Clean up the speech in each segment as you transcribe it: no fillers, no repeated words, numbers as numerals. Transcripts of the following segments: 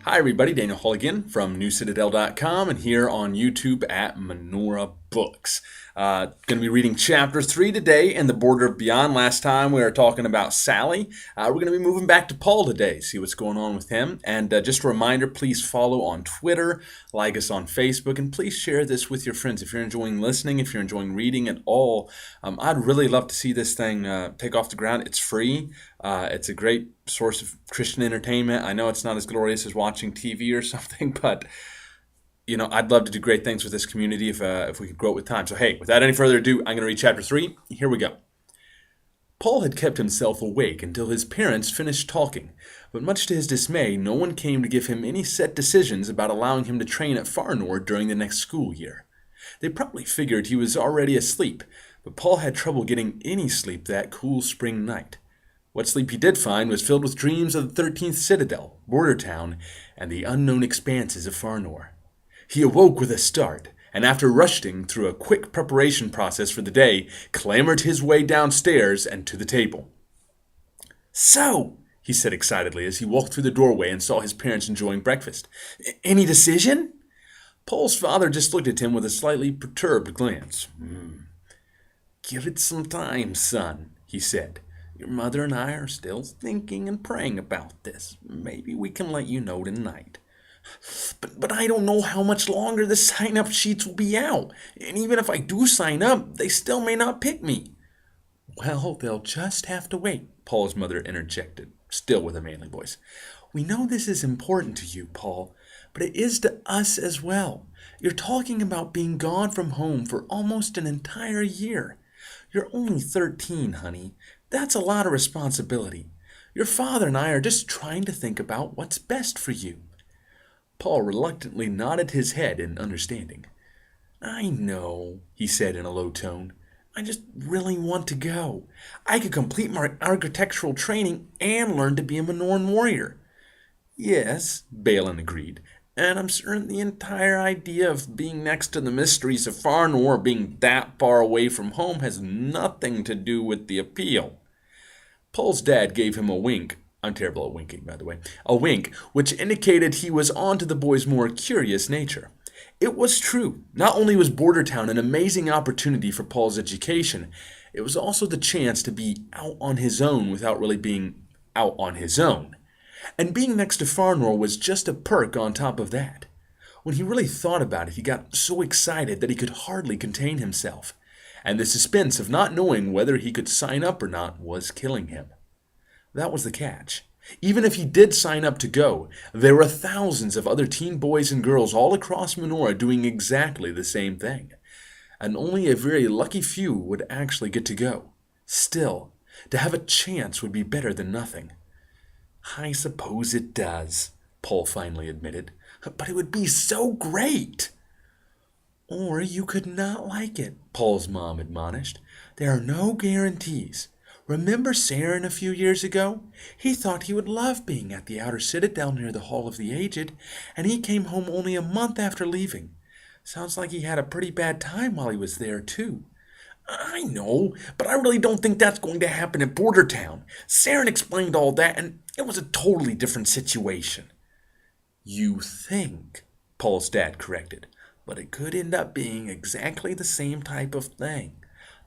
Hi, everybody. Daniel Hall again from NewCitadel.com and here on YouTube at Menorah Books. Going to be reading Chapter 3 today in The Border of Beyond. Last time we were talking about Sally. We're going to be moving back to Paul today, see what's going on with him. And just a reminder, please follow on Twitter, like us on Facebook, and please share this with your friends. If you're enjoying listening, if you're enjoying reading at all, I'd really love to see this thing take off the ground. It's free. It's a great source of Christian entertainment. I know it's not as glorious as watching TV or something, but I'd love to do great things with this community if we could grow it with time. So hey, without any further ado, I'm going to read chapter 3. Here we go. Paul had kept himself awake until his parents finished talking, but much to his dismay, no one came to give him any set decisions about allowing him to train at Far Nord during the next school year. They probably figured he was already asleep, but Paul had trouble getting any sleep that cool spring night. What sleep he did find was filled with dreams of the 13th Citadel, Border Town, and the unknown expanses of Far Nord. He awoke with a start, and after rushing through a quick preparation process for the day, clambered his way downstairs and to the table. "So," he said excitedly as he walked through the doorway and saw his parents enjoying breakfast. "Any decision?" Paul's father just looked at him with a slightly perturbed glance. "Give it some time, son," he said. "Your mother and I are still thinking and praying about this. Maybe we can let you know tonight." But I don't know how much longer the sign-up sheets will be out. And even if I do sign up, they still may not pick me. "Well, they'll just have to wait," Paul's mother interjected, still with a manly voice. "We know this is important to you, Paul, but it is to us as well. You're talking about being gone from home for almost an entire year. You're only 13, honey. That's a lot of responsibility. Your father and I are just trying to think about what's best for you." Paul reluctantly nodded his head in understanding. "I know," he said in a low tone. "I just really want to go. I could complete my architectural training and learn to be a Minoran warrior." "Yes," Balin agreed, "and I'm certain the entire idea of being next to the mysteries of Far Nord, being that far away from home, has nothing to do with the appeal." Paul's dad gave him a wink. I'm terrible at winking, by the way. A wink, which indicated he was on to the boy's more curious nature. It was true. Not only was Bordertown an amazing opportunity for Paul's education, it was also the chance to be out on his own without really being out on his own. And being next to Far Nord was just a perk on top of that. When he really thought about it, he got so excited that he could hardly contain himself. And the suspense of not knowing whether he could sign up or not was killing him. That was the catch. Even if he did sign up to go, there were thousands of other teen boys and girls all across Menorah doing exactly the same thing. And only a very lucky few would actually get to go. Still, to have a chance would be better than nothing. "I suppose it does," Paul finally admitted. "But it would be so great." "Or you could not like it," Paul's mom admonished. "There are no guarantees. Remember Saren a few years ago? He thought he would love being at the outer citadel near the Hall of the Aged, and he came home only a month after leaving. Sounds like he had a pretty bad time while he was there, too." "I know, but I really don't think that's going to happen at Bordertown. Saren explained all that, and it was a totally different situation." "You think," Paul's dad corrected, "but it could end up being exactly the same type of thing.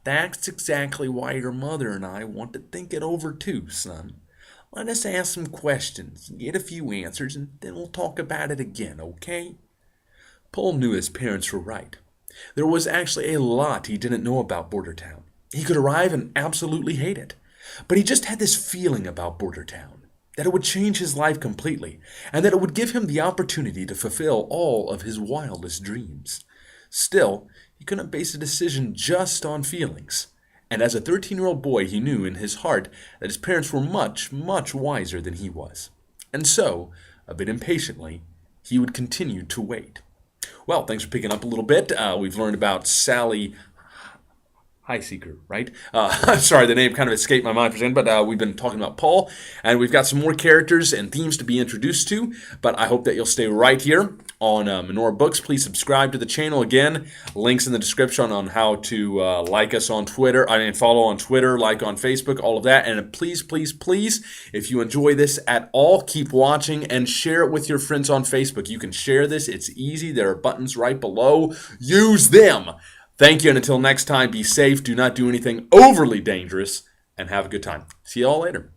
That's exactly why your mother and I want to think it over too, son. Let us ask some questions, get a few answers, and then we'll talk about it again, okay?" Paul knew his parents were right. There was actually a lot he didn't know about Bordertown. He could arrive and absolutely hate it. But he just had this feeling about Bordertown, that it would change his life completely, and that it would give him the opportunity to fulfill all of his wildest dreams. Still, he couldn't base a decision just on feelings. And as a 13-year-old boy, he knew in his heart that his parents were much, much wiser than he was. And so, a bit impatiently, he would continue to wait. Well, thanks for picking up a little bit. We've learned about Sally Highseeker, right? Sorry, the name kind of escaped my mind for a second, but we've been talking about Paul, and we've got some more characters and themes to be introduced to, but I hope that you'll stay right here on Menorah Books. Please subscribe to the channel. Again, links in the description on how to like us on Twitter, follow on Twitter, like on Facebook, all of that. And please, please, please, if you enjoy this at all, keep watching and share it with your friends on Facebook. You can share this. It's easy. There are buttons right below. Use them. Thank you, and until next time, be safe. Do not do anything overly dangerous, and have a good time. See you all later.